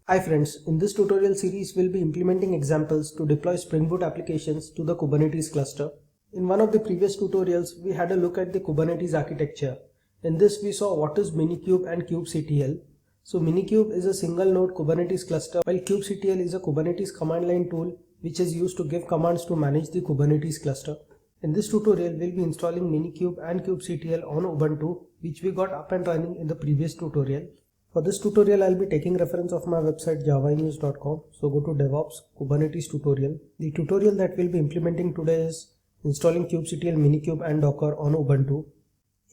Hi friends, in this tutorial series we'll be implementing examples to deploy Spring Boot applications to the Kubernetes cluster. In one of the previous tutorials we had a look at the Kubernetes architecture. In this we saw what is Minikube and kubectl. So Minikube is a single node Kubernetes cluster while kubectl is a Kubernetes command line tool which is used to give commands to manage the Kubernetes cluster. In this tutorial we'll be installing Minikube and kubectl on Ubuntu, which we got up and running in the previous tutorial. For this tutorial, I'll be taking reference of my website javanews.com. So go to DevOps Kubernetes tutorial. The tutorial that we'll be implementing today is installing kubectl, Minikube and Docker on Ubuntu.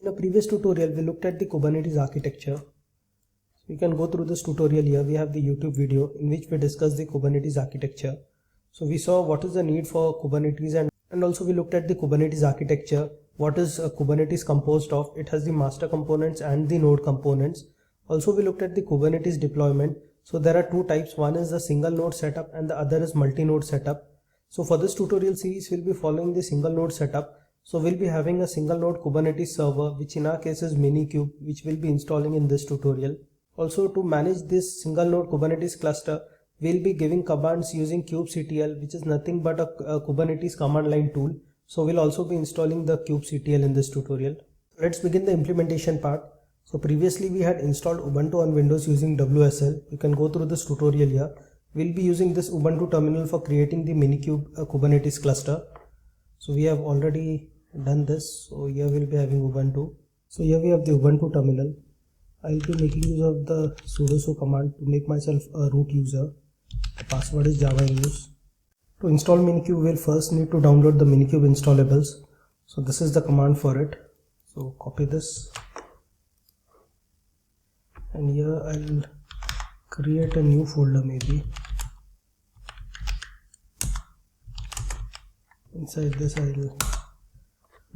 In a previous tutorial, we looked at the Kubernetes architecture. So you can go through this tutorial here. We have the YouTube video in which we discuss the Kubernetes architecture. So we saw what is the need for Kubernetes and also we looked at the Kubernetes architecture. What is Kubernetes composed of? It has the master components and the node components. Also we looked at the Kubernetes deployment. So there are two types. One is the single node setup and the other is multi-node setup. So for this tutorial series we'll be following the single node setup. So we'll be having a single node Kubernetes server, which in our case is Minikube, which we'll be installing in this tutorial. Also to manage this single node Kubernetes cluster, we'll be giving commands using kubectl, which is nothing but a Kubernetes command line tool. So we'll also be installing the kubectl in this tutorial. Let's begin the implementation part. So previously we had installed Ubuntu on Windows using WSL. You can go through this tutorial here. We'll be using this Ubuntu terminal for creating the Minikube Kubernetes cluster. So we have already done this. So here we'll be having Ubuntu. So here we have the Ubuntu terminal. I'll be making use of the sudo command to make myself a root user. The password is javanews. To install Minikube, we'll first need to download the Minikube installables. So this is the command for it. So copy this. And here I'll create a new folder maybe. Inside this I'll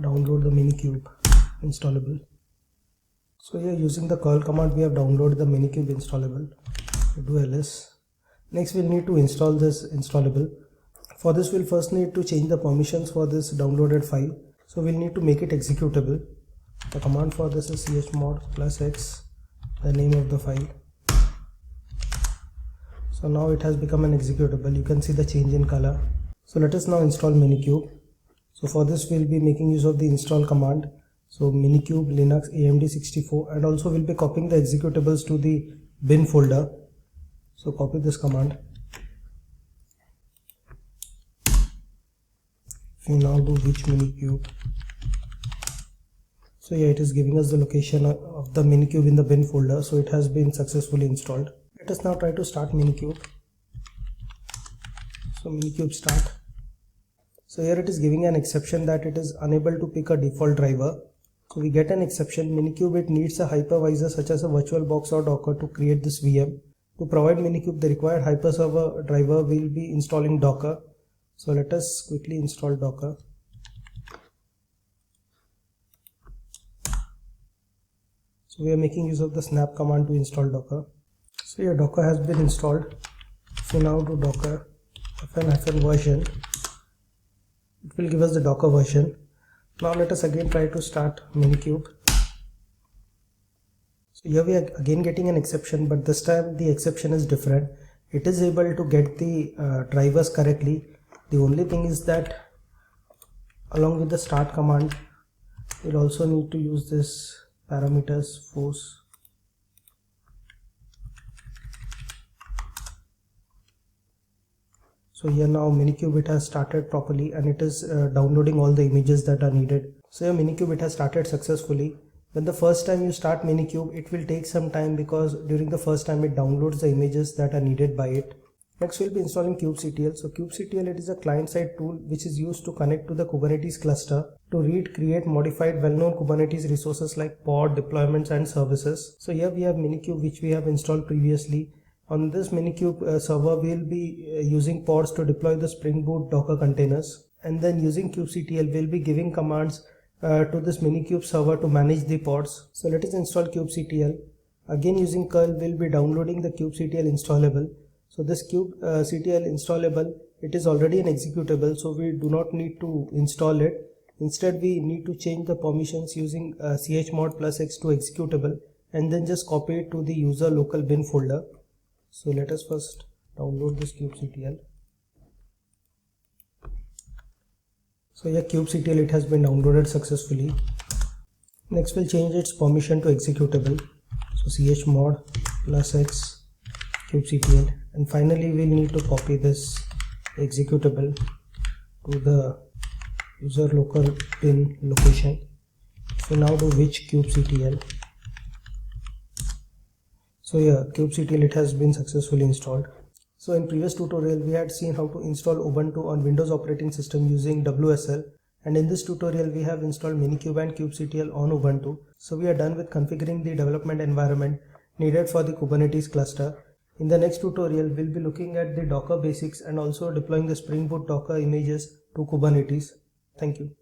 download the Minikube installable. So here using the curl command we have downloaded the Minikube installable. Do ls. Next we'll need to install this installable. For this we'll first need to change the permissions for this downloaded file. So we'll need to make it executable. The command for this is chmod +x, the name of the file. So now it has become an executable. You can see the change in color. So let us now install Minikube. So for this we'll be making use of the install command. So Minikube Linux AMD64, and also we'll be copying the executables to the bin folder. So copy this command. We now do which Minikube. So yeah, it is giving us the location of the Minikube in the bin folder. So it has been successfully installed. Let us now try to start Minikube. So Minikube start. So here it is giving an exception that it is unable to pick a default driver. So we get an exception. Minikube, it needs a hypervisor such as a VirtualBox or Docker to create this VM. To provide Minikube the required hyperserver driver, we will be installing Docker. So let us quickly install Docker. So we are making use of the snap command to install Docker. So here Docker has been installed. So now do Docker fn-version. It will give us the Docker version. Now let us again try to start Minikube. So here we are again getting an exception, but this time the exception is different. It is able to get the drivers correctly. The only thing is that along with the start command, we'll also need to use this parameters force. So here now Minikube, it has started properly and it is downloading all the images that are needed. So here Minikube, it has started successfully. When the first time you start Minikube, it will take some time because during the first time it downloads the images that are needed by it. Next we'll be installing kubectl. So kubectl, it is a client-side tool which is used to connect to the Kubernetes cluster to read, create, modified well-known Kubernetes resources like pod, deployments and services. So here we have Minikube, which we have installed previously. On this Minikube server, we will be using pods to deploy the Spring Boot Docker containers, and then using kubectl, we'll be giving commands to this Minikube server to manage the pods. So let us install kubectl. Again using curl, we'll be downloading the kubectl installable. So this kubectl installable, it is already an executable, so we do not need to install it. Instead, we need to change the permissions using chmod +x to executable, and then just copy it to the user local bin folder. So let us first download this kubectl. So yeah, kubectl, it has been downloaded successfully. Next we'll change its permission to executable. So chmod +x kubectl, and finally we'll need to copy this executable to the user local pin location. So now do which kubectl. So yeah, kubectl, it has been successfully installed. So in previous tutorial we had seen how to install Ubuntu on Windows operating system using WSL, and in this tutorial we have installed Minikube and kubectl on Ubuntu. So we are done with configuring the development environment needed for the Kubernetes cluster. In the next tutorial we'll be looking at the Docker basics and also deploying the Spring Boot Docker images to Kubernetes. Thank you.